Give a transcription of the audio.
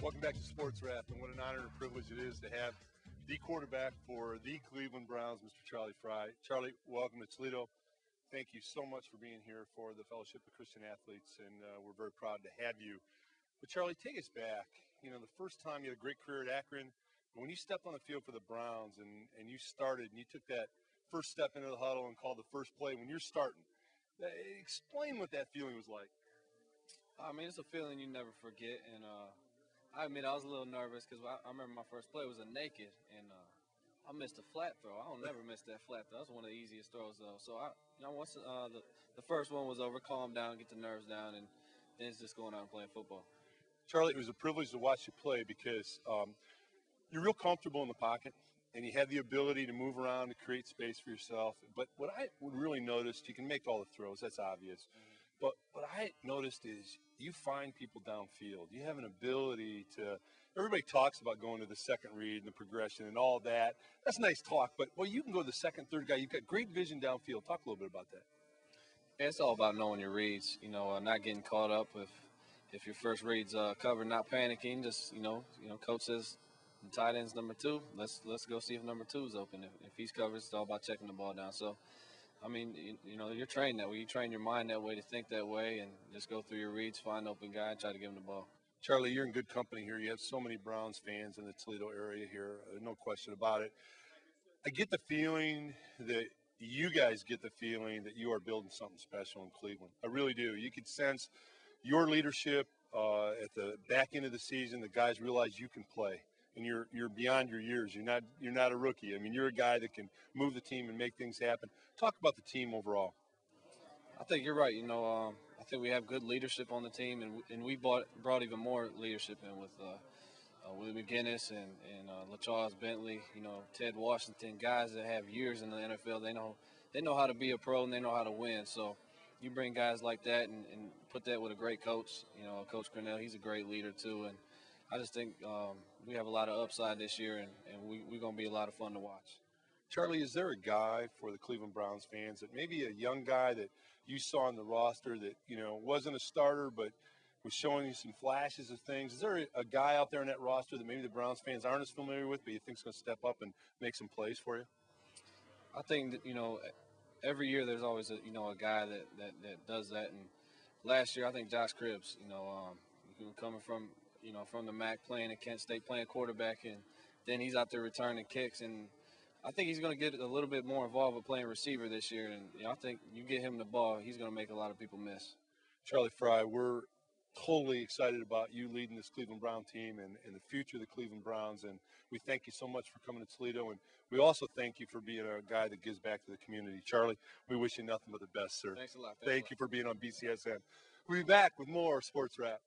Welcome back to Sports Wrap, and what an honor and privilege it is to have the quarterback for the Cleveland Browns, Mr. Charlie Frye. Charlie, welcome to Toledo. Thank you so much for being here for the Fellowship of Christian Athletes, and we're very proud to have you. But Charlie, take us back. You know, the first time you had a great career at Akron, but when you stepped on the field for the Browns and you started and you took that first step into the huddle and called the first play when you're starting, explain what that feeling was like. I mean, it's a feeling you never forget, and I admit I was a little nervous because I remember my first play was a naked, and I missed a flat throw. I don't never miss that flat throw. That's one of the easiest throws, though. So once the first one was over, calm down, get the nerves down, and then it's just going out and playing football. Charlie, it was a privilege to watch you play because you're real comfortable in the pocket, and you have the ability to move around to create space for yourself. But what I really noticed, you can make all the throws, that's obvious. But what I noticed is you find people downfield. You have an ability to. Everybody talks about going to the second read and the progression and all that. That's nice talk, but well, you can go to the second, third guy. You've got great vision downfield. Talk a little bit about that. Yeah, it's all about knowing your reads. Not getting caught up if your first read's covered, not panicking. Just coach says the tight end's number 2. Let's go see if number 2 is open. If he's covered, it's all about checking the ball down. So. I mean, you're trained that way. You train your mind that way to think that way and just go through your reads, find open guy, and try to give him the ball. Charlie, you're in good company here. You have so many Browns fans in the Toledo area here. No question about it. I get the feeling that you guys get the feeling that you are building something special in Cleveland. I really do. You could sense your leadership at the back end of the season. The guys realize you can play. And you're beyond your years. You're not a rookie. I mean, you're a guy that can move the team and make things happen. Talk about the team overall. I think you're right. I think we have good leadership on the team, and we brought even more leadership in with Willie McGinnis and LaCharles Bentley. Ted Washington, guys that have years in the NFL. They know how to be a pro and they know how to win. So you bring guys like that and put that with a great coach. Coach Cornell, he's a great leader too, and I just think we have a lot of upside this year, and we're going to be a lot of fun to watch. Charlie, is there a guy for the Cleveland Browns fans that maybe a young guy that you saw on the roster that, wasn't a starter but was showing you some flashes of things? Is there a guy out there in that roster that maybe the Browns fans aren't as familiar with but you think is going to step up and make some plays for you? I think that, every year there's always a guy that does that. And last year I think Josh Cribbs, coming from the MAC, playing at Kent State, playing quarterback, and then he's out there returning kicks. And I think he's going to get a little bit more involved with playing receiver this year. And I think you get him the ball, he's going to make a lot of people miss. Charlie Frye, we're totally excited about you leading this Cleveland Brown team and the future of the Cleveland Browns. And we thank you so much for coming to Toledo. And we also thank you for being a guy that gives back to the community. Charlie, we wish you nothing but the best, sir. Thanks a lot. Thank you for being on BCSN. We'll be back with more Sports Wrap.